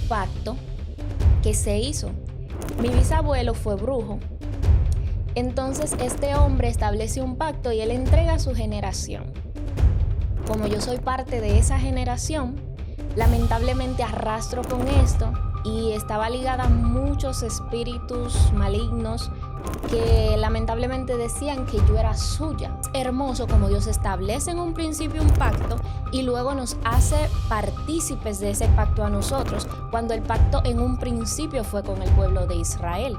pacto que se hizo. Mi bisabuelo fue brujo. Entonces este hombre establece un pacto y él entrega a su generación. Como yo soy parte de esa generación, lamentablemente arrastro con esto y estaba ligada a muchos espíritus malignos que lamentablemente decían que yo era suya. Es hermoso como Dios establece en un principio un pacto y luego nos hace partícipes de ese pacto a nosotros, cuando el pacto en un principio fue con el pueblo de Israel.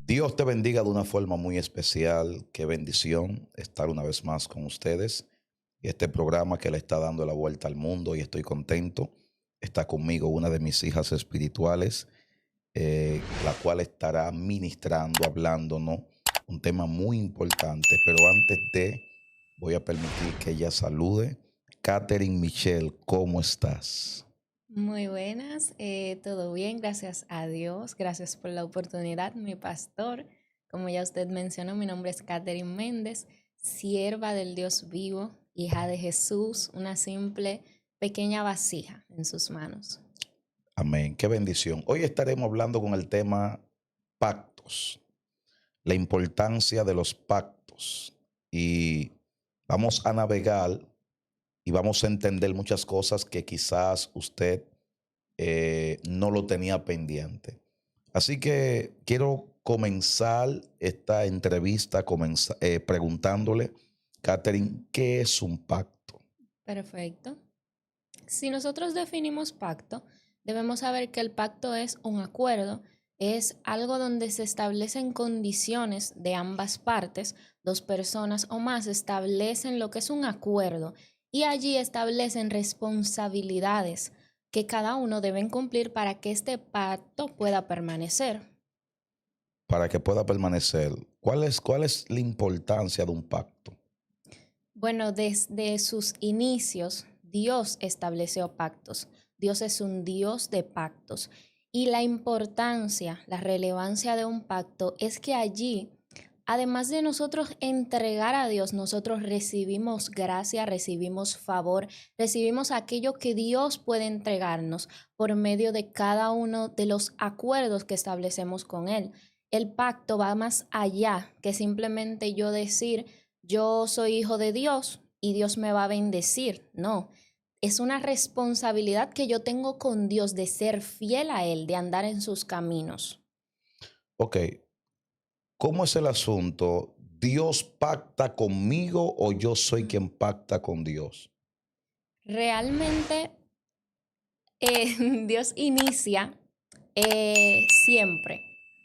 Dios te bendiga de una forma muy especial. Qué bendición estar una vez más con ustedes. Y este programa que le está dando la vuelta al mundo y estoy contento. Está conmigo una de mis hijas espirituales, la cual estará ministrando, hablándonos un tema muy importante. Pero antes de, voy a permitir que ella salude. Catherine Michelle, ¿cómo estás? Muy buenas, todo bien, gracias a Dios, gracias por la oportunidad, mi pastor. Como ya usted mencionó, mi nombre es Catherine Méndez, sierva del Dios vivo, hija de Jesús, una simple pequeña vasija en sus manos. Amén. Qué bendición. Hoy estaremos hablando con el tema pactos, la importancia de los pactos. Y vamos a navegar y vamos a entender muchas cosas que quizás usted no lo tenía pendiente. Así que quiero comenzar esta entrevista preguntándole, Catherine, ¿qué es un pacto? Perfecto. Si nosotros definimos pacto, debemos saber que el pacto es un acuerdo, es algo donde se establecen condiciones de ambas partes, dos personas o más establecen lo que es un acuerdo y allí establecen responsabilidades que cada uno deben cumplir para que este pacto pueda permanecer. Para que pueda permanecer, ¿cuál es la importancia de un pacto? Bueno, desde sus inicios, Dios estableció pactos. Dios es un Dios de pactos. Y la importancia, la relevancia de un pacto es que allí, además de nosotros entregar a Dios, nosotros recibimos gracia, recibimos favor, recibimos aquello que Dios puede entregarnos por medio de cada uno de los acuerdos que establecemos con Él. El pacto va más allá que simplemente yo decir, yo soy hijo de Dios y Dios me va a bendecir. No, es una responsabilidad que yo tengo con Dios de ser fiel a Él, de andar en sus caminos. Ok, ¿cómo es el asunto? ¿Dios pacta conmigo o yo soy quien pacta con Dios? Realmente Dios inicia siempre.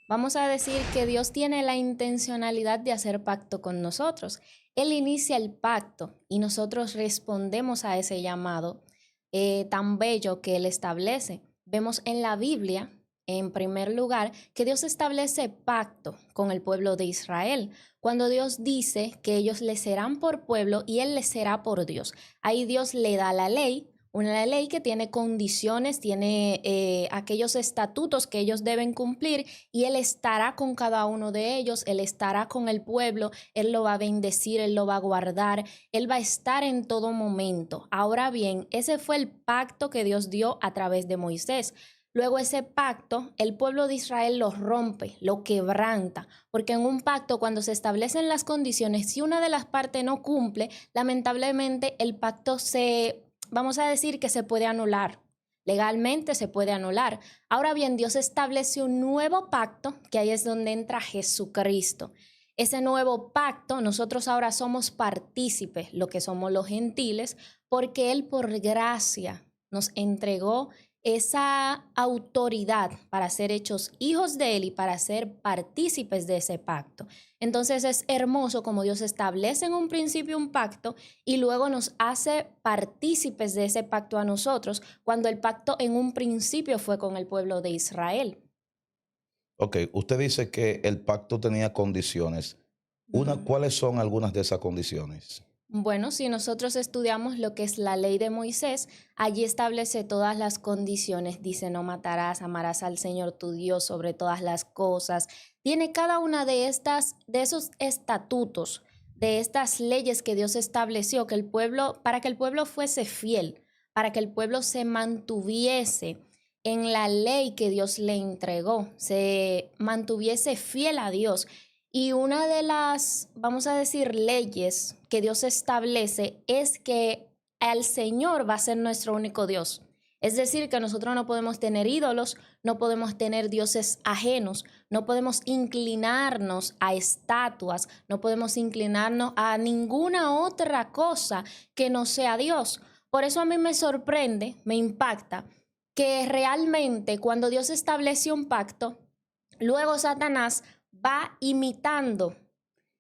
Vamos a decir que Dios tiene la intencionalidad de hacer pacto con nosotros. Él inicia el pacto y nosotros respondemos a ese llamado tan bello que Él establece. Vemos en la Biblia, en primer lugar, que Dios establece pacto con el pueblo de Israel. Cuando Dios dice que ellos le serán por pueblo y Él les será por Dios. Ahí Dios le da la ley, una ley que tiene condiciones, tiene aquellos estatutos que ellos deben cumplir y Él estará con cada uno de ellos, Él estará con el pueblo, Él lo va a bendecir, Él lo va a guardar, Él va a estar en todo momento. Ahora bien, ese fue el pacto que Dios dio a través de Moisés. Luego ese pacto, el pueblo de Israel lo rompe, lo quebranta, porque en un pacto cuando se establecen las condiciones, si una de las partes no cumple, lamentablemente el pacto vamos a decir que se puede anular. Legalmente se puede anular. Ahora bien, Dios establece un nuevo pacto, que ahí es donde entra Jesucristo. Ese nuevo pacto, nosotros ahora somos partícipes, lo que somos los gentiles, porque Él por gracia nos entregó esa autoridad para ser hechos hijos de Él y para ser partícipes de ese pacto. Entonces es hermoso como Dios establece en un principio un pacto y luego nos hace partícipes de ese pacto a nosotros, cuando el pacto en un principio fue con el pueblo de Israel. Ok, usted dice que el pacto tenía condiciones. Ujú. ¿Cuáles son algunas de esas condiciones? Bueno, si nosotros estudiamos lo que es la ley de Moisés, allí establece todas las condiciones. Dice, no matarás, amarás al Señor tu Dios sobre todas las cosas. Tiene cada una de esos estatutos de estas leyes que Dios estableció, que el pueblo, para que el pueblo fuese fiel, para que el pueblo se mantuviese en la ley que Dios le entregó, se mantuviese fiel a Dios. Y una de las, vamos a decir, leyes que Dios establece es que el Señor va a ser nuestro único Dios. Es decir, que nosotros no podemos tener ídolos, no podemos tener dioses ajenos, no podemos inclinarnos a estatuas, no podemos inclinarnos a ninguna otra cosa que no sea Dios. Por eso a mí me sorprende, me impacta, que realmente cuando Dios establece un pacto, luego Satanás va imitando.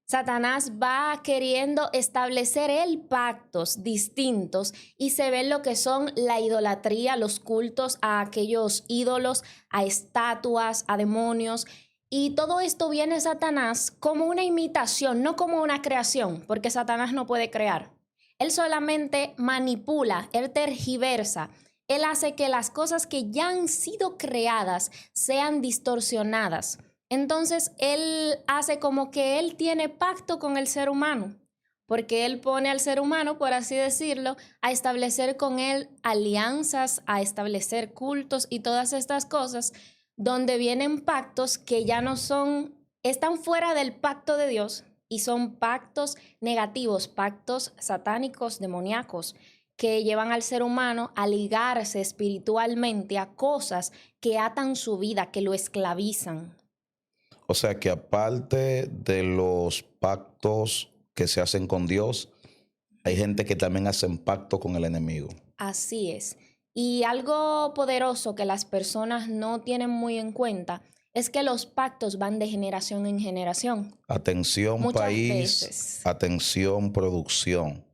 Satanás va queriendo establecer él pactos distintos y se ve lo que son la idolatría, los cultos a aquellos ídolos, a estatuas, a demonios. Y todo esto viene Satanás como una imitación, no como una creación, porque Satanás no puede crear. Él solamente manipula, él tergiversa. Él hace que las cosas que ya han sido creadas sean distorsionadas. Entonces, él hace como que él tiene pacto con el ser humano, porque él pone al ser humano, por así decirlo, a establecer con él alianzas, a establecer cultos y todas estas cosas, donde vienen pactos que ya no son, están fuera del pacto de Dios y son pactos negativos, pactos satánicos, demoníacos, que llevan al ser humano a ligarse espiritualmente a cosas que atan su vida, que lo esclavizan. O sea que aparte de los pactos que se hacen con Dios, hay gente que también hacen pacto con el enemigo. Así es. Y algo poderoso que las personas no tienen muy en cuenta es que los pactos van de generación en generación. Atención Muchas país, veces, atención producción.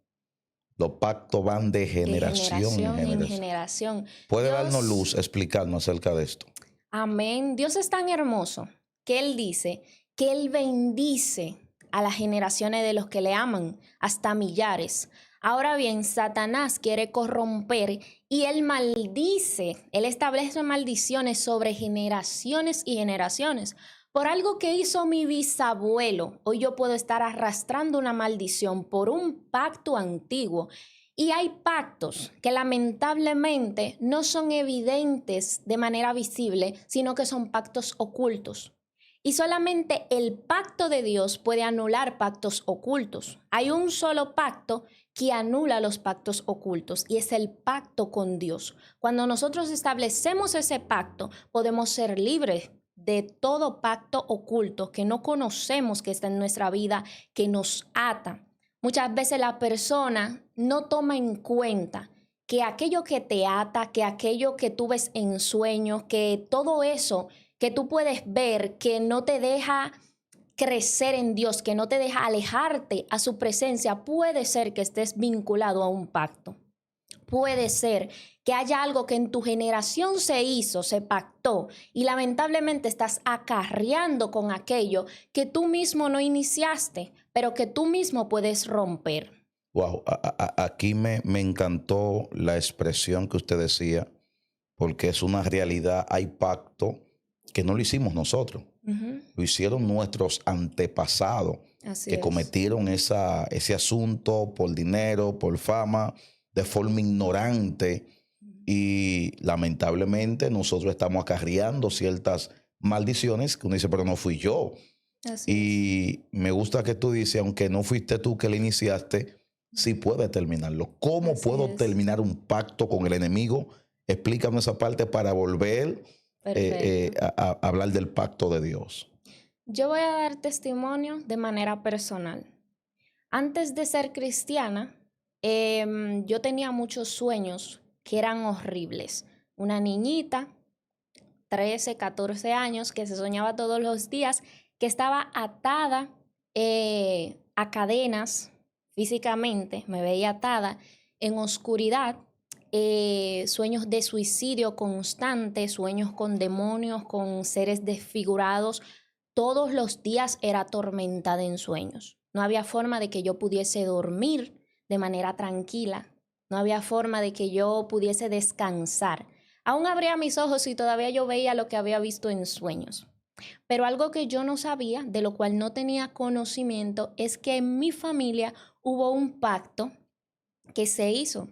Los pactos van de de generación en generación en generación. generación. ¿Puede darnos Dios, luz, explicarnos acerca de esto? amén. Dios es tan hermoso que Él dice que Él bendice a las generaciones de los que le aman, hasta millares. Ahora bien, Satanás quiere corromper y él maldice, él establece maldiciones sobre generaciones y generaciones. Por algo que hizo mi bisabuelo, hoy yo puedo estar arrastrando una maldición por un pacto antiguo. Y hay pactos que lamentablemente no son evidentes de manera visible, sino que son pactos ocultos. Y solamente el pacto de Dios puede anular pactos ocultos. Hay un solo pacto que anula los pactos ocultos y es el pacto con Dios. Cuando nosotros establecemos ese pacto, podemos ser libres de todo pacto oculto que no conocemos, que está en nuestra vida, que nos ata. Muchas veces la persona no toma en cuenta que aquello que te ata, que aquello que tú ves en sueños, que todo eso que tú puedes ver que no te deja crecer en Dios, que no te deja alejarte a su presencia, puede ser que estés vinculado a un pacto. Puede ser que haya algo que en tu generación se hizo, se pactó y lamentablemente estás acarreando con aquello que tú mismo no iniciaste, pero que tú mismo puedes romper. Wow, aquí me encantó la expresión que usted decía, porque es una realidad. Hay pacto que no lo hicimos nosotros, Ujú. lo hicieron nuestros antepasados Así que es. cometieron ese asunto por dinero, por fama, de forma ignorante. Y lamentablemente nosotros estamos acarreando ciertas maldiciones que uno dice, pero no fui yo. Así es. Y me gusta que tú dices, aunque no fuiste tú que le iniciaste, sí puedes terminarlo. ¿Cómo Así puedo es. terminar un pacto con el enemigo? Explícame esa parte para volver Perfecto. a hablar del pacto de Dios. Yo voy a dar testimonio de manera personal. Antes de ser cristiana, yo tenía muchos sueños que eran horribles. Una niñita, 13, 14 años, que se soñaba todos los días, que estaba atada a cadenas físicamente, me veía atada en oscuridad, sueños de suicidio constante, sueños con demonios, con seres desfigurados. Todos los días era atormentada en sueños. No había forma de que yo pudiese dormir de manera tranquila. No había forma de que yo pudiese descansar. Aún abría mis ojos y todavía yo veía lo que había visto en sueños. Pero algo que yo no sabía, de lo cual no tenía conocimiento, es que en mi familia hubo un pacto que se hizo.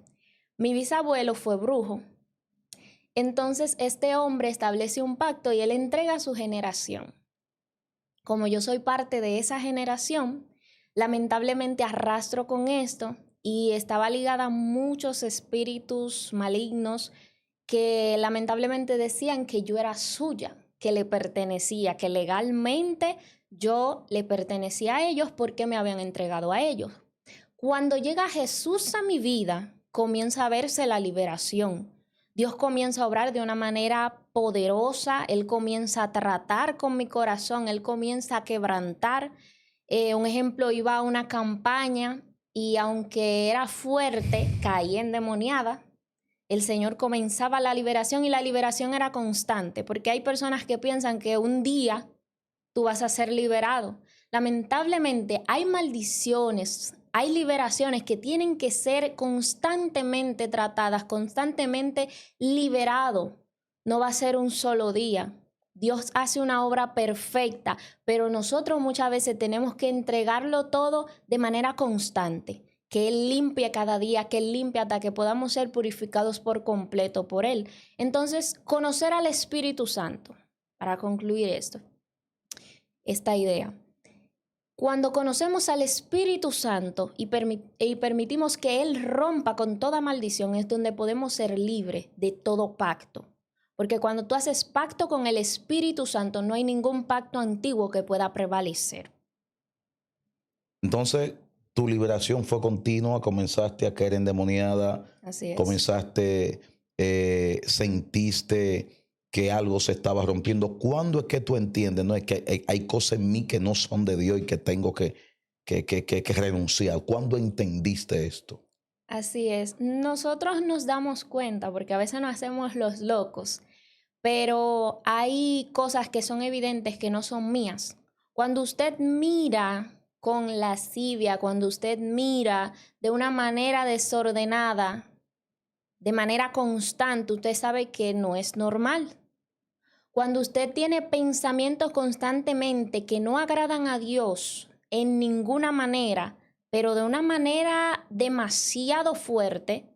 Mi bisabuelo fue brujo. Entonces este hombre establece un pacto y él entrega a su generación. Como yo soy parte de esa generación, lamentablemente arrastro con esto y estaba ligada a muchos espíritus malignos que lamentablemente decían que yo era suya, que le pertenecía, que legalmente yo le pertenecía a ellos porque me habían entregado a ellos. Cuando llega Jesús a mi vida, comienza a verse la liberación. Dios comienza a obrar de una manera poderosa, Él comienza a tratar con mi corazón, Él comienza a quebrantar. Un ejemplo, iba a una campaña y aunque era fuerte, caí endemoniada. El Señor comenzaba la liberación y la liberación era constante, porque hay personas que piensan que un día tú vas a ser liberado. Lamentablemente hay maldiciones, hay liberaciones que tienen que ser constantemente tratadas, constantemente liberado. No va a ser un solo día. Dios hace una obra perfecta, pero nosotros muchas veces tenemos que entregarlo todo de manera constante. Que Él limpie cada día, que Él limpie hasta que podamos ser purificados por completo por Él. Entonces, conocer al Espíritu Santo, para concluir esta idea. Cuando conocemos al Espíritu Santo y permitimos que Él rompa con toda maldición, es donde podemos ser libres de todo pacto. Porque cuando tú haces pacto con el Espíritu Santo, no hay ningún pacto antiguo que pueda prevalecer. Entonces, tu liberación fue continua, comenzaste a caer endemoniada, Así es. comenzaste, sentiste que algo se estaba rompiendo. ¿Cuándo es que tú entiendes? No es que hay cosas en mí que no son de Dios y que tengo que renunciar. ¿Cuándo entendiste esto? Así es. Nosotros nos damos cuenta, porque a veces nos hacemos los locos, pero hay cosas que son evidentes que no son mías. Cuando usted mira con lascivia, cuando usted mira de una manera desordenada, de manera constante, usted sabe que no es normal. Cuando usted tiene pensamientos constantemente que no agradan a Dios en ninguna manera, pero de una manera demasiado fuerte,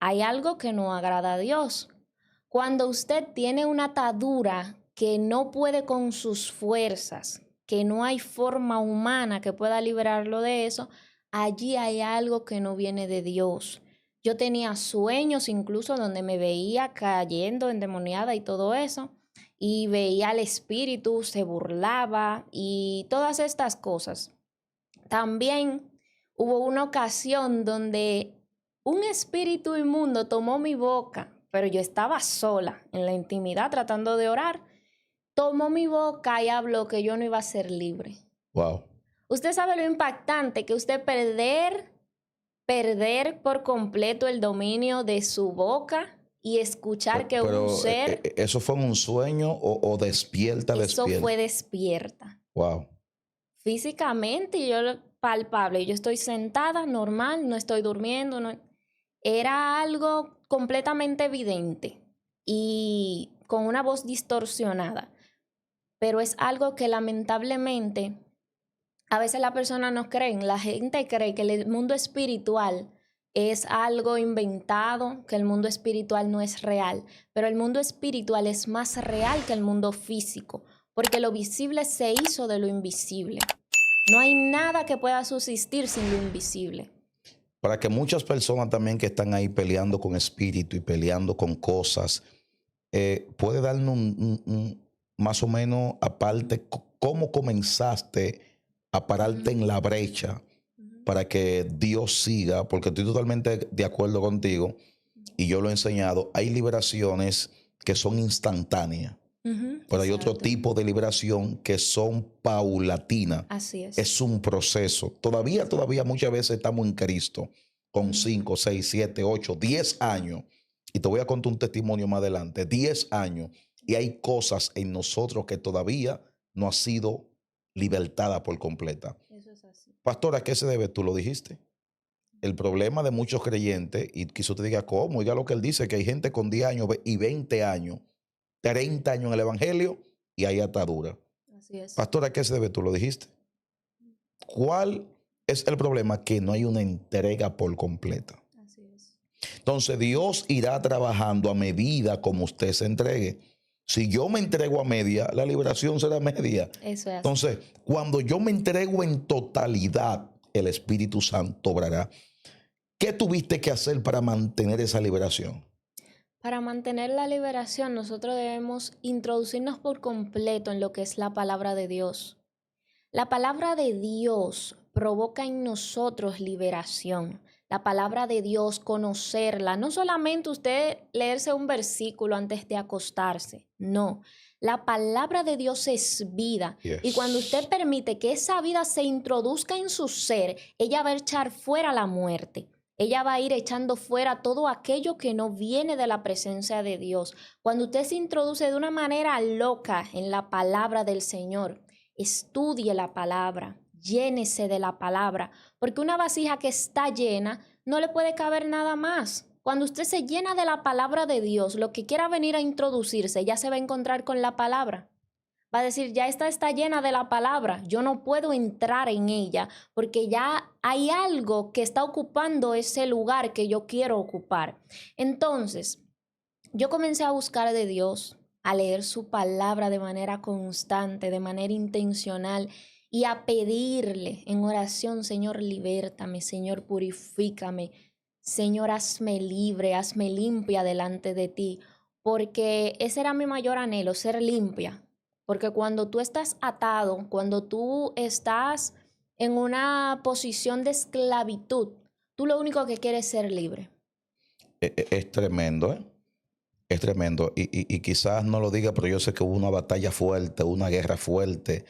hay algo que no agrada a Dios. Cuando usted tiene una atadura que no puede con sus fuerzas, que no hay forma humana que pueda liberarlo de eso, allí hay algo que no viene de Dios. Yo tenía sueños incluso donde me veía cayendo endemoniada y todo eso, y veía al espíritu, se burlaba y todas estas cosas. También hubo una ocasión donde un espíritu inmundo tomó mi boca, pero yo estaba sola en la intimidad tratando de orar. Tomó mi boca y habló que yo no iba a ser libre. Wow. Usted sabe lo impactante que usted perder por completo el dominio de su boca y escuchar que un ser... ¿Eso fue un sueño o despierta? Eso fue despierta. Wow. Físicamente, y yo palpable, yo estoy sentada normal, no estoy durmiendo, no, era algo completamente evidente y con una voz distorsionada, pero es algo que lamentablemente a veces las personas no creen. La gente cree que el mundo espiritual es algo inventado, que el mundo espiritual no es real, pero el mundo espiritual es más real que el mundo físico, porque lo visible se hizo de lo invisible. No hay nada que pueda subsistir sin lo invisible. Para que muchas personas también que están ahí peleando con espíritu y peleando con cosas, puede darnos más o menos aparte cómo comenzaste a pararte en la brecha para que Dios siga, porque estoy totalmente de acuerdo contigo y yo lo he enseñado. Hay liberaciones que son instantáneas. Pero hay otro tipo de liberación que son paulatinas. Así es. Es un proceso. Todavía muchas veces estamos en Cristo con 5, 6, 7, 8, 10 años. Y te voy a contar un testimonio más adelante. 10 años. Y hay cosas en nosotros que todavía no ha sido libertada por completa. Eso es así. Pastor, ¿a qué se debe? Tú lo dijiste. El problema de muchos creyentes, y quizás usted diga, ¿cómo? Oiga lo que él dice, que hay gente con 10 años y 20 años, 30 años en el evangelio y hay atadura. Así es. Pastor, ¿a qué se debe? Tú lo dijiste. ¿Cuál es el problema? Que no hay una entrega por completa. Así es. Entonces Dios irá trabajando a medida como usted se entregue. Si yo me entrego a media, la liberación será media. Eso es así. Entonces, cuando yo me entrego en totalidad, el Espíritu Santo obrará. ¿Qué tuviste que hacer para mantener esa liberación? Para mantener la liberación, nosotros debemos introducirnos por completo en lo que es la palabra de Dios. La palabra de Dios provoca en nosotros liberación. La palabra de Dios, conocerla. No solamente usted leerse un versículo antes de acostarse. No. La palabra de Dios es vida. Y cuando usted permite que esa vida se introduzca en su ser, ella va a echar fuera la muerte. Ella va a ir echando fuera todo aquello que no viene de la presencia de Dios. Cuando usted se introduce de una manera loca en la palabra del Señor, estudie la palabra, llénese de la palabra, porque una vasija que está llena no le puede caber nada más. Cuando usted se llena de la palabra de Dios, lo que quiera venir a introducirse ya se va a encontrar con la palabra. Va a decir, ya esta está llena de la palabra, yo no puedo entrar en ella porque ya hay algo que está ocupando ese lugar que yo quiero ocupar. Entonces, yo comencé a buscar de Dios, a leer su palabra de manera constante, de manera intencional y a pedirle en oración, Señor, libértame, Señor, purifícame, Señor, hazme libre, hazme limpia delante de ti, porque ese era mi mayor anhelo, ser limpia. Porque cuando tú estás atado, cuando tú estás en una posición de esclavitud, tú lo único que quieres es ser libre. Es tremendo, ¿eh? Es tremendo. Y quizás no lo diga, pero yo sé que hubo una batalla fuerte, una guerra fuerte.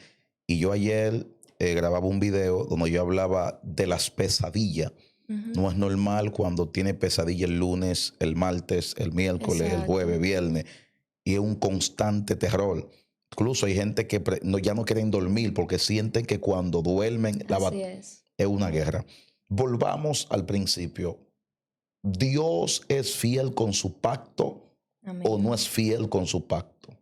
Y yo ayer grababa un video donde yo hablaba de las pesadillas. No es normal cuando tiene pesadilla el lunes, el martes, el miércoles, el jueves, viernes. Y es un constante terror. Incluso hay gente que ya no quieren dormir porque sienten que cuando duermen es una guerra. Volvamos al principio. ¿Dios es fiel con su pacto? Amén. ¿O no es fiel con su pacto?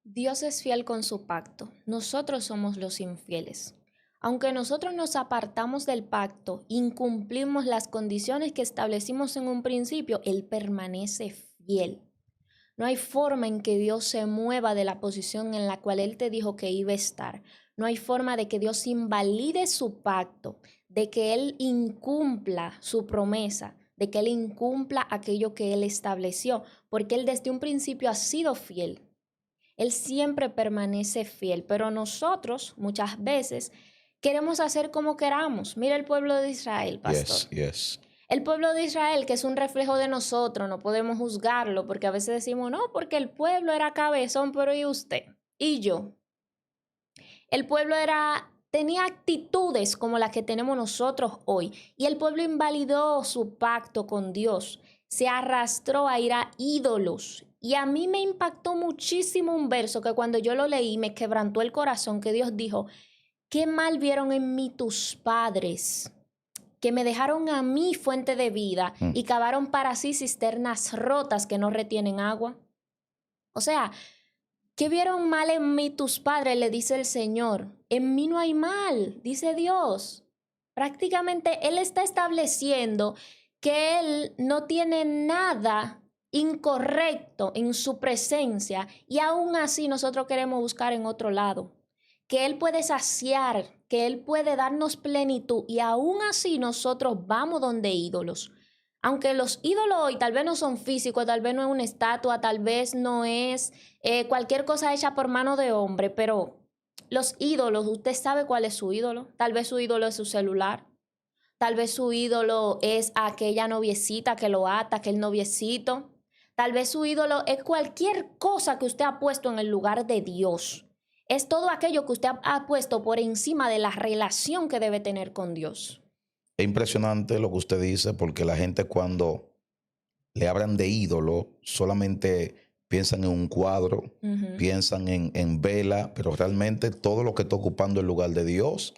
Dios es fiel con su pacto. Nosotros somos los infieles. Aunque nosotros nos apartamos del pacto, incumplimos las condiciones que establecimos en un principio, Él permanece fiel. No hay forma en que Dios se mueva de la posición en la cual Él te dijo que iba a estar. No hay forma de que Dios invalide su pacto, de que Él incumpla su promesa, de que Él incumpla aquello que Él estableció, porque Él desde un principio ha sido fiel. Él siempre permanece fiel, pero nosotros muchas veces queremos hacer como queramos. Mira el pueblo de Israel, pastor. Yes. El pueblo de Israel, que es un reflejo de nosotros, no podemos juzgarlo porque a veces decimos, no, porque el pueblo era cabezón, pero ¿y usted? ¿Y yo? El pueblo tenía actitudes como las que tenemos nosotros hoy y el pueblo invalidó su pacto con Dios, se arrastró a ir a ídolos. Y a mí me impactó muchísimo un verso que cuando yo lo leí me quebrantó el corazón, que Dios dijo, qué mal vieron en mí tus padres, que me dejaron a mí fuente de vida y cavaron para sí cisternas rotas que no retienen agua. O sea, ¿qué vieron mal en mí tus padres? Le dice el Señor. En mí no hay mal, dice Dios. Prácticamente Él está estableciendo que Él no tiene nada incorrecto en su presencia y aún así nosotros queremos buscar en otro lado. Que Él puede saciar, que Él puede darnos plenitud y aún así nosotros vamos donde ídolos. Aunque los ídolos hoy tal vez no son físicos, tal vez no es una estatua, tal vez no es cualquier cosa hecha por mano de hombre, pero los ídolos, ¿usted sabe cuál es su ídolo? Tal vez su ídolo es su celular, tal vez su ídolo es aquella noviecita que lo ata, aquel noviecito, tal vez su ídolo es cualquier cosa que usted ha puesto en el lugar de Dios. Es todo aquello que usted ha puesto por encima de la relación que debe tener con Dios. Es impresionante lo que usted dice, porque la gente cuando le hablan de ídolo solamente piensan en un cuadro, piensan en vela, pero realmente todo lo que está ocupando el lugar de Dios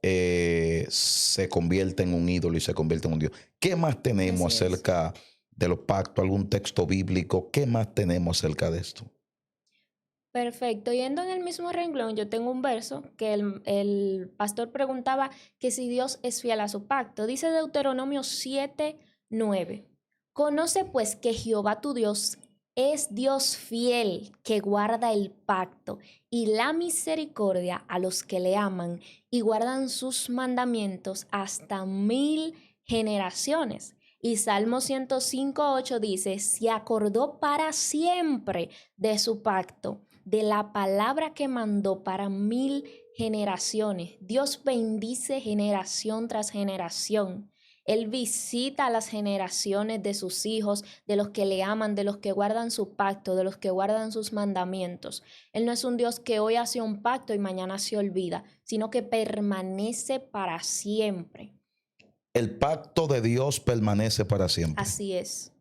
se convierte en un ídolo y se convierte en un Dios. ¿Qué más tenemos acerca de los pactos? ¿Algún texto bíblico? ¿Qué más tenemos acerca de esto? Perfecto. Yendo en el mismo renglón, yo tengo un verso que el pastor preguntaba que si Dios es fiel a su pacto. Dice Deuteronomio 7:9. Conoce pues que Jehová tu Dios es Dios fiel, que guarda el pacto y la misericordia a los que le aman y guardan sus mandamientos hasta 1000 generaciones. Y Salmo 105:8 dice, se acordó para siempre de su pacto, de la palabra que mandó para 1000 generaciones. Dios bendice generación tras generación. Él visita a las generaciones de sus hijos, de los que le aman, de los que guardan su pacto, de los que guardan sus mandamientos. Él no es un Dios que hoy hace un pacto y mañana se olvida, sino que permanece para siempre. El pacto de Dios permanece para siempre. Así es.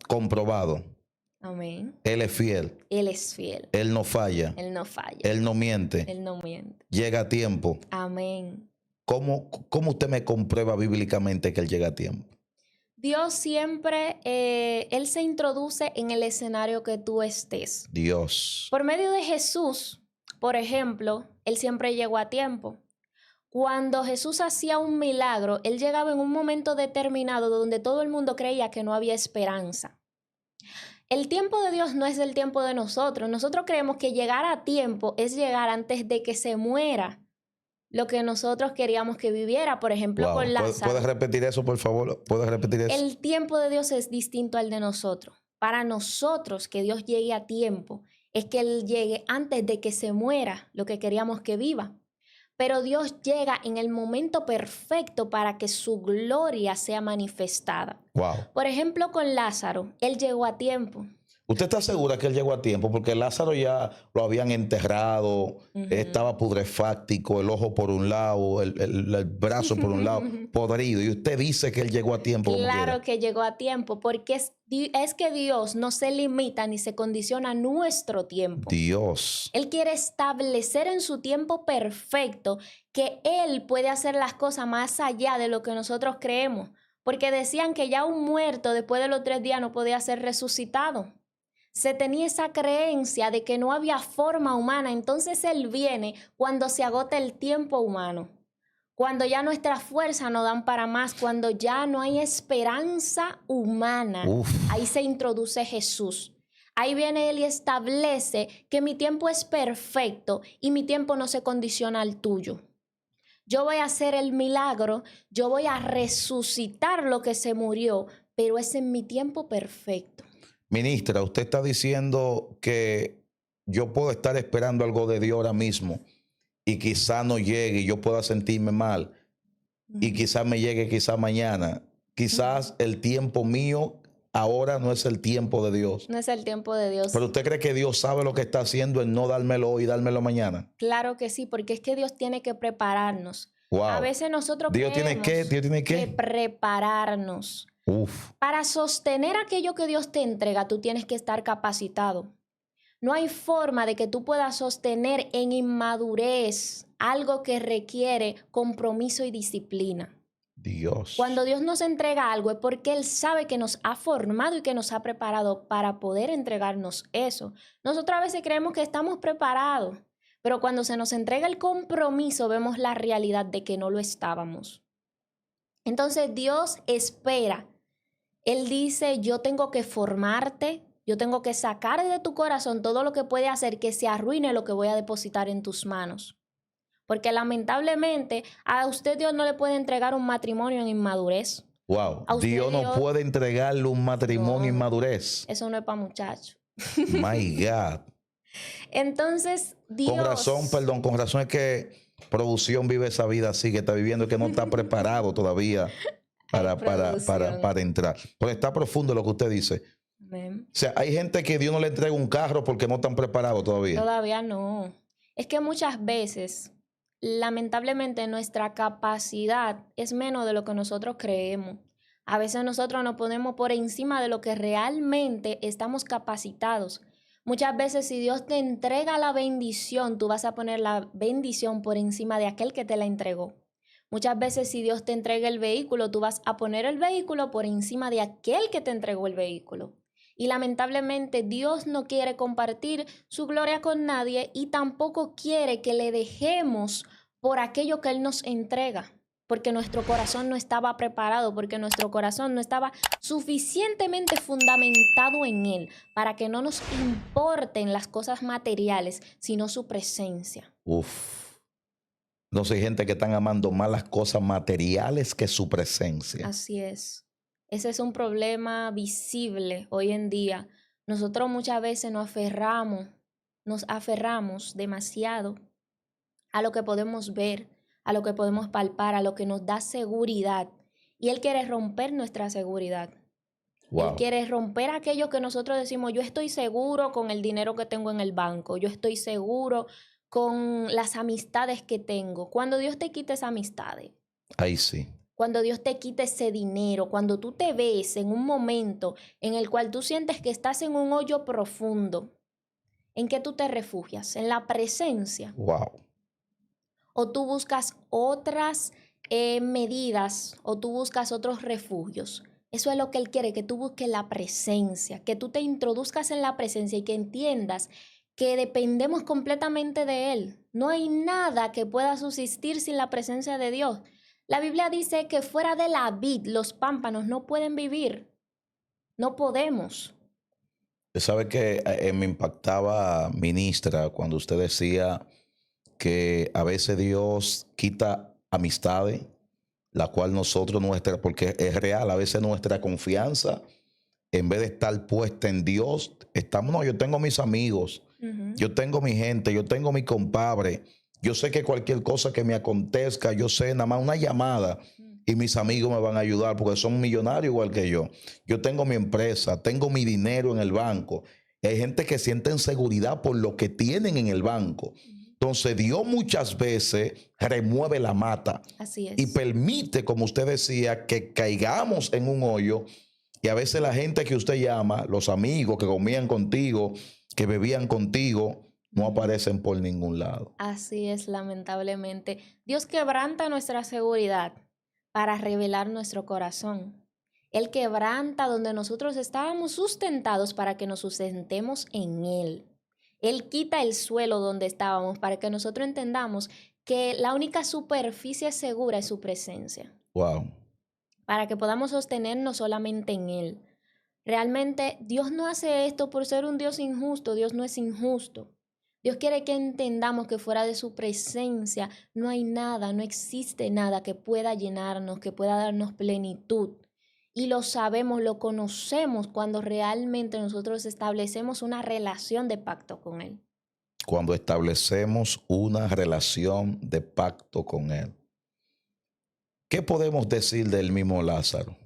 Comprobado. Amén. Él es fiel. Él es fiel. Él no falla. Él no falla. Él no miente. Él no miente. Llega a tiempo. Amén. ¿Cómo usted me comprueba bíblicamente que Él llega a tiempo? Dios siempre, Él se introduce en el escenario que tú estés. Dios. Por medio de Jesús, por ejemplo, Él siempre llegó a tiempo. Cuando Jesús hacía un milagro, Él llegaba en un momento determinado donde todo el mundo creía que no había esperanza. El tiempo de Dios no es el tiempo de nosotros. Nosotros creemos que llegar a tiempo es llegar antes de que se muera lo que nosotros queríamos que viviera, por ejemplo, Wow. con Lázaro. ¿Puedes repetir eso, por favor? ¿Puedes repetir eso? El tiempo de Dios es distinto al de nosotros. Para nosotros, que Dios llegue a tiempo, es que Él llegue antes de que se muera lo que queríamos que viva. Pero Dios llega en el momento perfecto para que su gloria sea manifestada. Wow. Por ejemplo, con Lázaro, Él llegó a tiempo. ¿Usted está segura que Él llegó a tiempo? Porque Lázaro ya lo habían enterrado, estaba putrefáctico, el ojo por un lado, el brazo por un lado, podrido. Y usted dice que Él llegó a tiempo. Claro que llegó a tiempo, porque es que Dios no se limita ni se condiciona a nuestro tiempo. Dios. Él quiere establecer en su tiempo perfecto que Él puede hacer las cosas más allá de lo que nosotros creemos. Porque decían que ya un muerto después de los 3 días no podía ser resucitado. Se tenía esa creencia de que no había forma humana. Entonces Él viene cuando se agota el tiempo humano. Cuando ya nuestras fuerzas no dan para más, cuando ya no hay esperanza humana. Ahí se introduce Jesús. Ahí viene Él y establece que mi tiempo es perfecto y mi tiempo no se condiciona al tuyo. Yo voy a hacer el milagro, yo voy a resucitar lo que se murió, pero es en mi tiempo perfecto. Ministra, usted está diciendo que yo puedo estar esperando algo de Dios ahora mismo y quizá no llegue y yo pueda sentirme mal y quizás me llegue quizás mañana. Quizás el tiempo mío ahora no es el tiempo de Dios. No es el tiempo de Dios. ¿Pero usted cree que Dios sabe lo que está haciendo en no dármelo hoy y dármelo mañana? Claro que sí, porque es que Dios tiene que prepararnos. Wow. A veces nosotros Dios tiene que prepararnos. Para sostener aquello que Dios te entrega, tú tienes que estar capacitado. No hay forma de que tú puedas sostener en inmadurez algo que requiere compromiso y disciplina. Dios. Cuando Dios nos entrega algo es porque Él sabe que nos ha formado y que nos ha preparado para poder entregarnos eso. Nosotros a veces creemos que estamos preparados, pero cuando se nos entrega el compromiso vemos la realidad de que no lo estábamos. Entonces Dios espera. Él dice, yo tengo que formarte, yo tengo que sacar de tu corazón todo lo que puede hacer que se arruine lo que voy a depositar en tus manos. Porque lamentablemente a usted Dios no le puede entregar un matrimonio en inmadurez. Wow, Dios no puede entregarle un matrimonio en inmadurez. Eso no es para muchachos. My God. Entonces, Dios... Con razón es que producción vive esa vida así, que está viviendo, que no está preparado todavía para entrar. Pero está profundo lo que usted dice. Amén. O sea, hay gente que Dios no le entrega un carro porque no están preparados todavía. Todavía no. Es que muchas veces, lamentablemente, nuestra capacidad es menos de lo que nosotros creemos. A veces nosotros nos ponemos por encima de lo que realmente estamos capacitados. Muchas veces si Dios te entrega la bendición, tú vas a poner la bendición por encima de aquel que te la entregó. Muchas veces si Dios te entrega el vehículo, tú vas a poner el vehículo por encima de aquel que te entregó el vehículo. Y lamentablemente Dios no quiere compartir su gloria con nadie y tampoco quiere que le dejemos por aquello que Él nos entrega, porque nuestro corazón no estaba preparado, porque nuestro corazón no estaba suficientemente fundamentado en Él para que no nos importen las cosas materiales, sino su presencia. Uf. No sé, hay gente que están amando más las cosas materiales que su presencia. Así es. Ese es un problema visible hoy en día. Nosotros muchas veces nos aferramos demasiado a lo que podemos ver, a lo que podemos palpar, a lo que nos da seguridad. Y Él quiere romper nuestra seguridad. Él Wow. quiere romper aquello que nosotros decimos, yo estoy seguro con el dinero que tengo en el banco, yo estoy seguro con las amistades que tengo. Cuando Dios te quite esas amistades, Ahí sí. cuando Dios te quite ese dinero, cuando tú te ves en un momento en el cual tú sientes que estás en un hoyo profundo, ¿en qué tú te refugias? ¿En la presencia? Wow. ¿O tú buscas otras medidas o tú buscas otros refugios? Eso es lo que Él quiere, que tú busques la presencia, que tú te introduzcas en la presencia y que entiendas que dependemos completamente de Él. No hay nada que pueda subsistir sin la presencia de Dios. La Biblia dice que fuera de la vid los pámpanos no pueden vivir. No podemos. Usted sabe que me impactaba, ministra, cuando usted decía que a veces Dios quita amistades, la cual nosotros nuestra, porque es real, a veces nuestra confianza, en vez de estar puesta en Dios, estamos, no, yo tengo mis amigos, yo tengo mi gente, yo tengo mi compadre, yo sé que cualquier cosa que me acontezca, yo sé, nada más una llamada y mis amigos me van a ayudar porque son millonarios igual que yo. Yo tengo mi empresa, tengo mi dinero en el banco. Hay gente que siente seguridad por lo que tienen en el banco. Entonces Dios muchas veces remueve la mata. Así Y es. permite, como usted decía, que caigamos en un hoyo. Y a veces la gente que usted llama, los amigos que comían contigo, que bebían contigo, no aparecen por ningún lado. Así es, lamentablemente. Dios quebranta nuestra seguridad para revelar nuestro corazón. Él quebranta donde nosotros estábamos sustentados para que nos sustentemos en Él. Él quita el suelo donde estábamos para que nosotros entendamos que la única superficie segura es su presencia, Wow. para que podamos sostenernos solamente en Él. Realmente Dios no hace esto por ser un Dios injusto, Dios no es injusto. Dios quiere que entendamos que fuera de su presencia no hay nada, no existe nada que pueda llenarnos, que pueda darnos plenitud. Y lo sabemos, lo conocemos cuando realmente nosotros establecemos una relación de pacto con Él. Cuando establecemos una relación de pacto con Él. ¿Qué podemos decir del mismo Lázaro?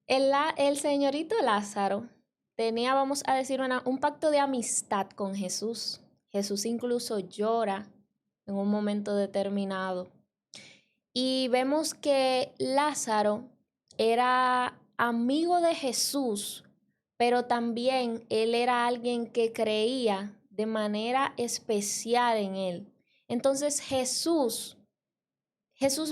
El señorito Lázaro tenía, vamos a decir, un pacto de amistad con Jesús. Jesús incluso llora en un momento determinado. Y vemos que Lázaro era amigo de Jesús, pero también él era alguien que creía de manera especial en él. Entonces Jesús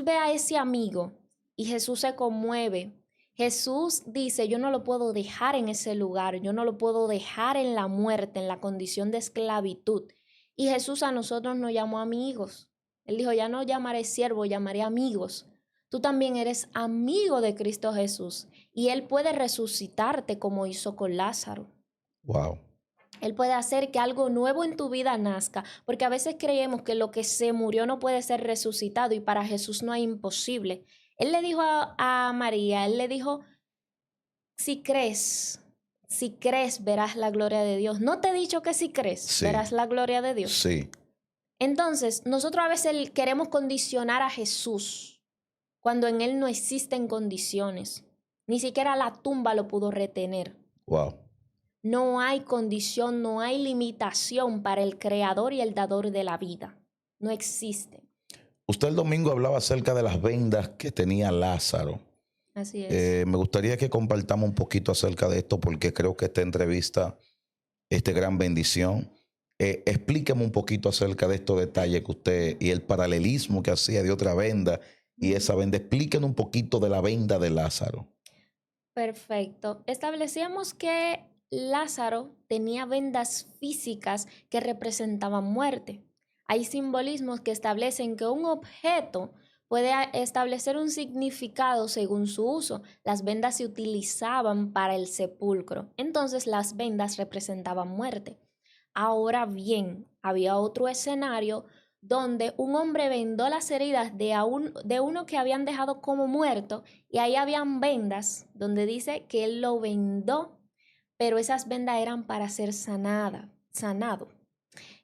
ve a ese amigo y Jesús se conmueve. Jesús dice, yo no lo puedo dejar en ese lugar, yo no lo puedo dejar en la muerte, en la condición de esclavitud. Y Jesús a nosotros nos llamó amigos. Él dijo, ya no llamaré siervo, llamaré amigos. Tú también eres amigo de Cristo Jesús y Él puede resucitarte como hizo con Lázaro. Wow. Él puede hacer que algo nuevo en tu vida nazca, porque a veces creemos que lo que se murió no puede ser resucitado y para Jesús no es imposible. Él le dijo a María, él le dijo, si crees verás la gloria de Dios. ¿No te he dicho que si crees Sí. verás la gloria de Dios? Sí. Entonces, nosotros a veces queremos condicionar a Jesús cuando en Él no existen condiciones. Ni siquiera la tumba lo pudo retener. Wow. No hay condición, no hay limitación para el creador y el dador de la vida. No existe. Usted el domingo hablaba acerca de las vendas que tenía Lázaro. Así es. Me gustaría que compartamos un poquito acerca de esto porque creo que esta entrevista es de gran bendición. Explíqueme un poquito acerca de estos detalles que usted y el paralelismo que hacía de otra venda y esa venda. Explíquenos un poquito de la venda de Lázaro. Perfecto. Establecíamos que Lázaro tenía vendas físicas que representaban muerte. Hay simbolismos que establecen que un objeto puede establecer un significado según su uso. Las vendas se utilizaban para el sepulcro, entonces las vendas representaban muerte. Ahora bien, había otro escenario donde un hombre vendó las heridas de uno que habían dejado como muerto y ahí habían vendas donde dice que él lo vendó, pero esas vendas eran para ser sanado.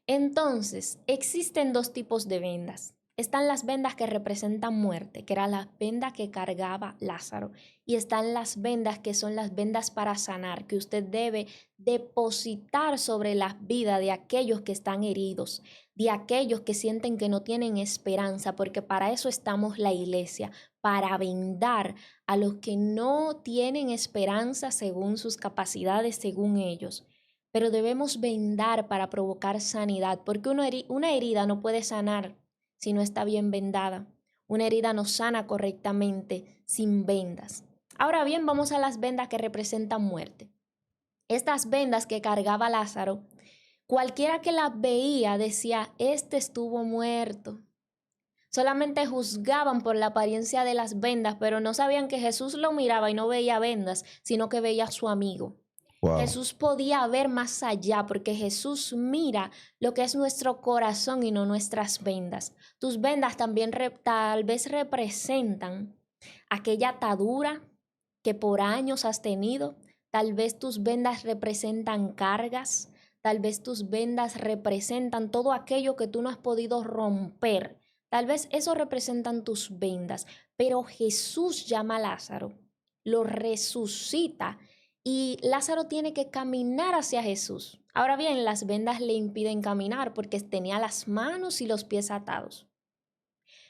Entonces, existen dos tipos de vendas. Están las vendas que representan muerte, que eran las vendas que cargaba Lázaro, y están las vendas que son las vendas para sanar, que usted debe depositar sobre la vida de aquellos que están heridos, de aquellos que sienten que no tienen esperanza, porque para eso estamos la iglesia, para vendar a los que no tienen esperanza según sus capacidades, según ellos. Pero debemos vendar para provocar sanidad, porque una herida no puede sanar si no está bien vendada. Una herida no sana correctamente sin vendas. Ahora bien, vamos a las vendas que representan muerte. Estas vendas que cargaba Lázaro, cualquiera que las veía decía, este estuvo muerto. Solamente juzgaban por la apariencia de las vendas, pero no sabían que Jesús lo miraba y no veía vendas, sino que veía a su amigo. Wow. Jesús podía ver más allá porque Jesús mira lo que es nuestro corazón y no nuestras vendas. Tus vendas también tal vez representan aquella atadura que por años has tenido. Tal vez tus vendas representan cargas. Tal vez tus vendas representan todo aquello que tú no has podido romper. Tal vez eso representan tus vendas. Pero Jesús llama a Lázaro, lo resucita. Y Lázaro tiene que caminar hacia Jesús. Ahora bien, las vendas le impiden caminar porque tenía las manos y los pies atados.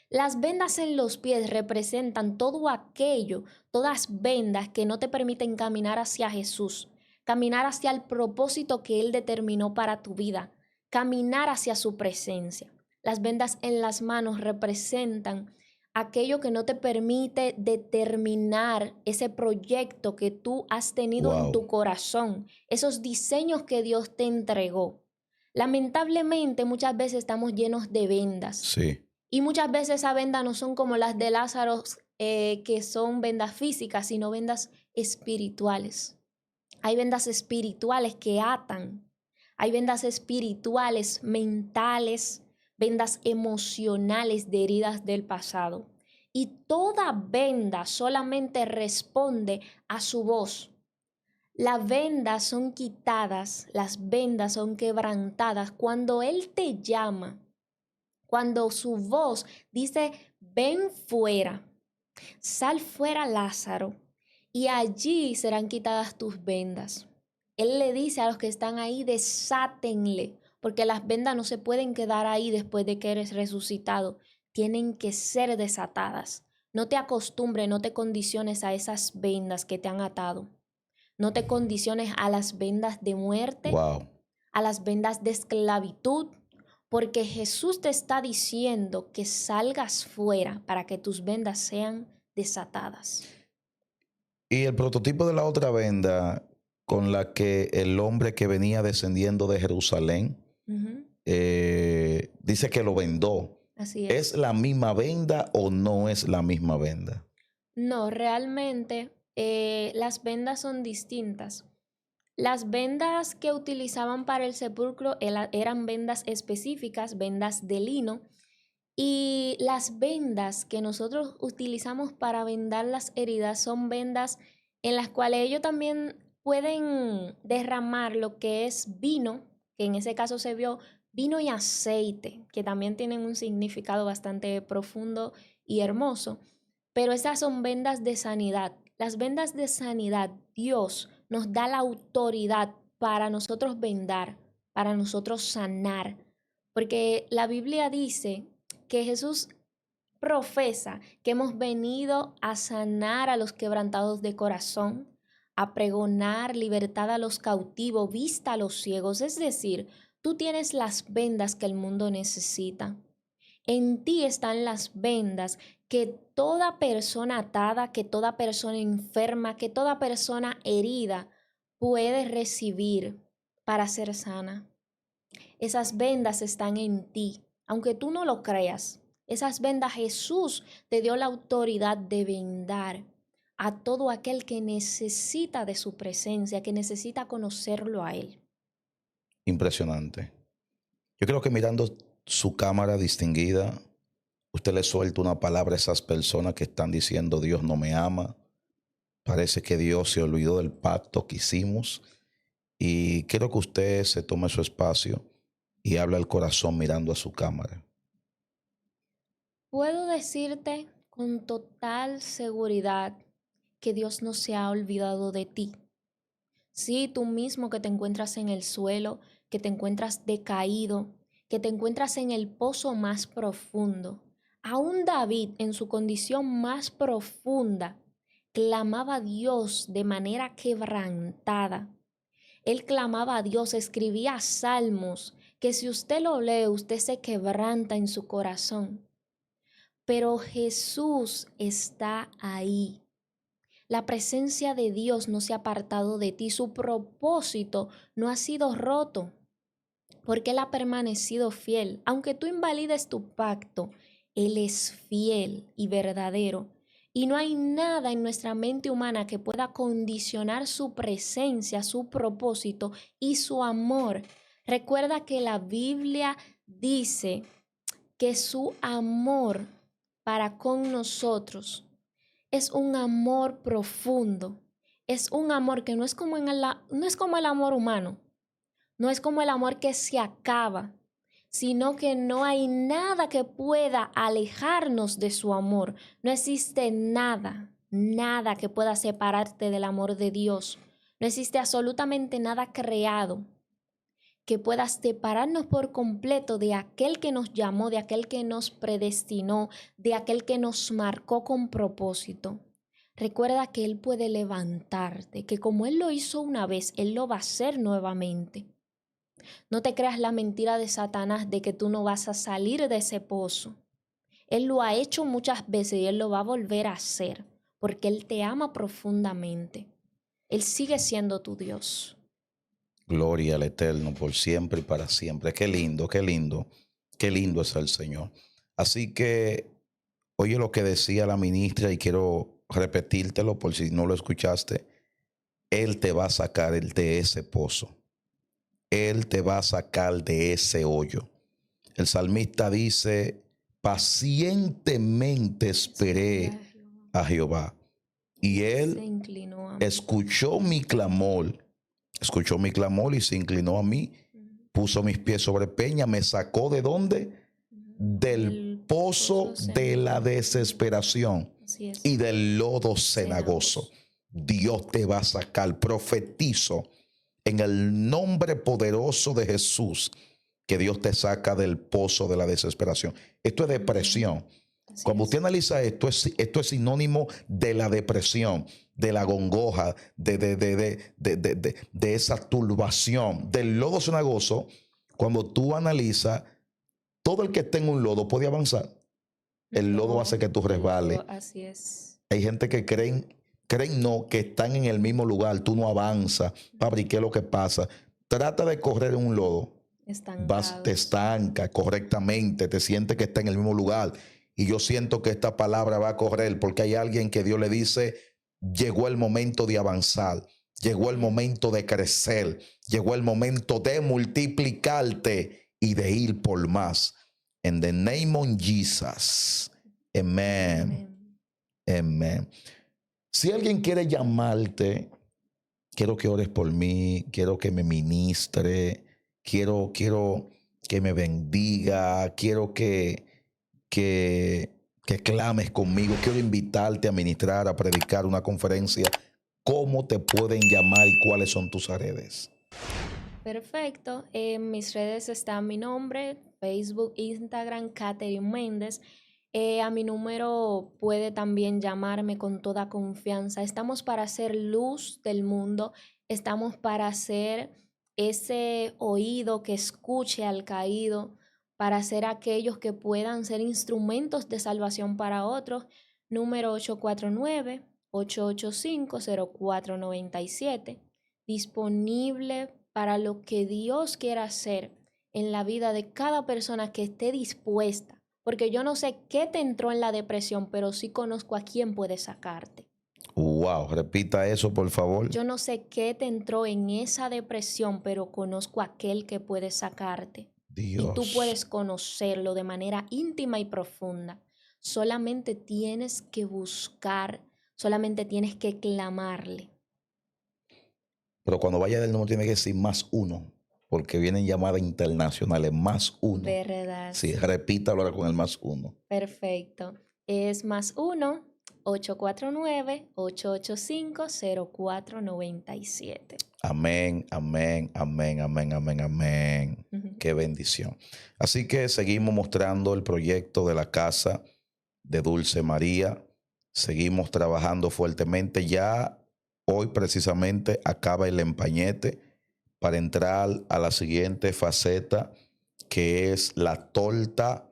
Las vendas en los pies representan todo aquello, todas vendas que no te permiten caminar hacia Jesús, caminar hacia el propósito que Él determinó para tu vida, caminar hacia su presencia. Las vendas en las manos representan aquello que no te permite determinar ese proyecto que tú has tenido en tu corazón, esos diseños que Dios te entregó. Lamentablemente, muchas veces estamos llenos de vendas. Sí. Y muchas veces esas vendas no son como las de Lázaro, que son vendas físicas, sino vendas espirituales. Hay vendas espirituales que atan. Hay vendas espirituales, mentales, vendas emocionales de heridas del pasado. Y toda venda solamente responde a su voz. Las vendas son quitadas, las vendas son quebrantadas cuando Él te llama, cuando su voz dice, ven fuera, sal fuera Lázaro, y allí serán quitadas tus vendas. Él le dice a los que están ahí, desátenle, porque las vendas no se pueden quedar ahí después de que eres resucitado. Tienen que ser desatadas. No te acostumbres, no te condiciones a esas vendas que te han atado. No te condiciones a las vendas de muerte, a las vendas de esclavitud, porque Jesús te está diciendo que salgas fuera para que tus vendas sean desatadas. Y el prototipo de la otra venda con la que el hombre que venía descendiendo de Jerusalén dice que lo vendó. Así es. ¿Es la misma venda o no es la misma venda? No, realmente las vendas son distintas. Las vendas que utilizaban para el sepulcro eran vendas específicas, vendas de lino, y las vendas que nosotros utilizamos para vendar las heridas son vendas en las cuales ellos también pueden derramar lo que es vino, que en ese caso se vio vino y aceite, que también tienen un significado bastante profundo y hermoso, pero esas son vendas de sanidad. Las vendas de sanidad, Dios nos da la autoridad para nosotros vendar, para nosotros sanar, porque la Biblia dice que Jesús profesa que hemos venido a sanar a los quebrantados de corazón, a pregonar libertad a los cautivos, vista a los ciegos. Es decir, tú tienes las vendas que el mundo necesita. En ti están las vendas que toda persona atada, que toda persona enferma, que toda persona herida puede recibir para ser sana. Esas vendas están en ti, aunque tú no lo creas. Esas vendas Jesús te dio la autoridad de vendar a todo aquel que necesita de su presencia, que necesita conocerlo a Él. Impresionante. Yo creo que mirando su cámara distinguida, usted le suelta una palabra a esas personas que están diciendo Dios no me ama. Parece que Dios se olvidó del pacto que hicimos. Y quiero que usted se tome su espacio y hable al corazón mirando a su cámara. Puedo decirte con total seguridad que Dios no se ha olvidado de ti. Sí, tú mismo que te encuentras en el suelo, que te encuentras decaído, que te encuentras en el pozo más profundo. Aún David, en su condición más profunda, clamaba a Dios de manera quebrantada. Él clamaba a Dios, escribía salmos, que si usted lo lee, usted se quebranta en su corazón. Pero Jesús está ahí. La presencia de Dios no se ha apartado de ti, su propósito no ha sido roto, porque Él ha permanecido fiel. Aunque tú invalides tu pacto, Él es fiel y verdadero. Y no hay nada en nuestra mente humana que pueda condicionar su presencia, su propósito y su amor. Recuerda que la Biblia dice que su amor para con nosotros es un amor profundo, es un amor que no es como el amor humano, no es como el amor que se acaba, sino que no hay nada que pueda alejarnos de su amor. No existe nada que pueda separarte del amor de Dios. No existe absolutamente nada creado que pueda separarnos por completo de aquel que nos llamó, de aquel que nos predestinó, de aquel que nos marcó con propósito. Recuerda que Él puede levantarte, que como Él lo hizo una vez, Él lo va a hacer nuevamente. No te creas la mentira de Satanás de que tú no vas a salir de ese pozo. Él lo ha hecho muchas veces y Él lo va a volver a hacer, porque Él te ama profundamente. Él sigue siendo tu Dios. Gloria al Eterno por siempre y para siempre. Qué lindo, qué lindo, qué lindo es el Señor. Así que oye lo que decía la ministra y quiero repetírtelo por si no lo escuchaste. Él te va a sacar de ese pozo. Él te va a sacar de ese hoyo. El salmista dice, pacientemente esperé a Jehová y Se él inclinó a mí. escuchó mi clamor y se inclinó a mí, puso mis pies sobre peña, me sacó ¿de dónde? Del pozo de la desesperación y del lodo cenagoso. Dios te va a sacar, profetizo en el nombre poderoso de Jesús, que Dios te saca del pozo de la desesperación. Esto es depresión. Cuando usted analiza esto es sinónimo de la depresión, de la gongoja, de esa turbación, del lodo cenagoso. Cuando tú analizas, todo el que esté en un lodo puede avanzar. El lodo hace que tú resbales. Así es. Hay gente que creen no, que están en el mismo lugar, tú no avanzas. Pabri, ¿qué es lo que pasa? Trata de correr en un lodo. Te estanca correctamente, te sientes que está en el mismo lugar. Y yo siento que esta palabra va a correr porque hay alguien que Dios le dice, llegó el momento de avanzar, llegó el momento de crecer, llegó el momento de multiplicarte y de ir por más. In the name of Jesus. Amen. Amen. Si alguien quiere llamarte, quiero que ores por mí, quiero que me ministre, quiero que me bendiga, quiero que clames conmigo, quiero invitarte a ministrar, a predicar una conferencia. ¿Cómo te pueden llamar y cuáles son tus redes? Perfecto. En mis redes está mi nombre, Facebook, Instagram, Catherine Méndez. A mi número puede también llamarme con toda confianza. Estamos para hacer luz del mundo. Estamos para hacer ese oído que escuche al caído, para ser aquellos que puedan ser instrumentos de salvación para otros. Número 849-885-0497, disponible para lo que Dios quiera hacer en la vida de cada persona que esté dispuesta, porque yo no sé qué te entró en la depresión, pero sí conozco a quién puede sacarte. Wow, repita eso, por favor. Yo no sé qué te entró en esa depresión, pero conozco a aquel que puede sacarte. Y tú Dios. puedes conocerlo de manera íntima y profunda. Solamente tienes que buscar, solamente tienes que clamarle. Pero cuando vaya del número tiene que decir +1, porque vienen llamadas internacionales, +1. ¿Verdad? Sí, repítalo ahora con el +1. Perfecto. Es +1-849-885-0497. Amén, amén, amén, amén, amén, amén. Qué bendición. Así que seguimos mostrando el proyecto de la casa de Dulce María. Seguimos trabajando fuertemente. Ya hoy precisamente acaba el empañete para entrar a la siguiente faceta, que es la torta,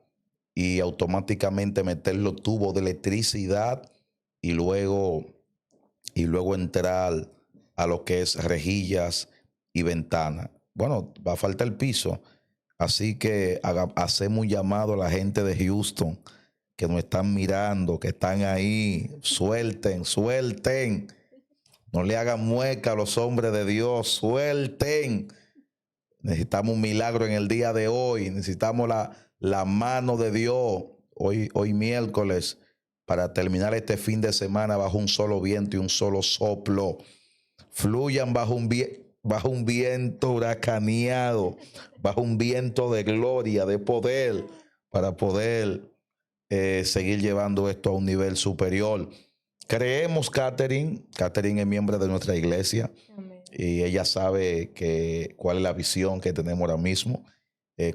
y automáticamente meter los tubos de electricidad y luego entrar a lo que es rejillas y ventanas. Bueno, va a faltar el piso, así que hacemos un llamado a la gente de Houston que nos están mirando, que están ahí. Suelten, suelten. No le hagan mueca a los hombres de Dios, suelten. Necesitamos un milagro en el día de hoy. Necesitamos la mano de Dios hoy miércoles, para terminar este fin de semana bajo un solo viento y un solo soplo. Fluyan bajo un viento huracaneado, bajo un viento de gloria, de poder, para poder seguir llevando esto a un nivel superior. Creemos, Catherine es miembro de nuestra iglesia. Amén. Y ella sabe cuál es la visión que tenemos ahora mismo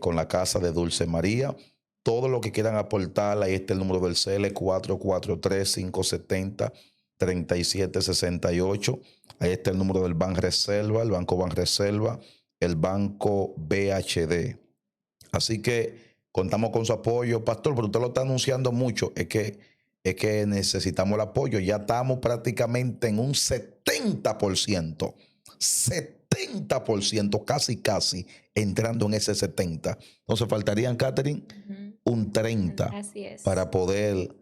con la casa de Dulce María. Todo lo que quieran aportar, ahí está el número del CL 443-570-3768. Ahí está el número del Banreserva, el Banco Banreserva, el Banco BHD. Así que contamos con su apoyo, pastor, pero usted lo está anunciando mucho. Es que necesitamos el apoyo. Ya estamos prácticamente en un 70%. 70%, casi entrando en ese 70%. Entonces faltarían, Catherine, un 30% Así es. para poder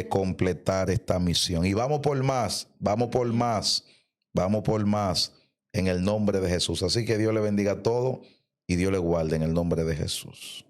completar esta misión. Y vamos por más, vamos por más, vamos por más en el nombre de Jesús. Así que Dios le bendiga a todos y Dios le guarde en el nombre de Jesús.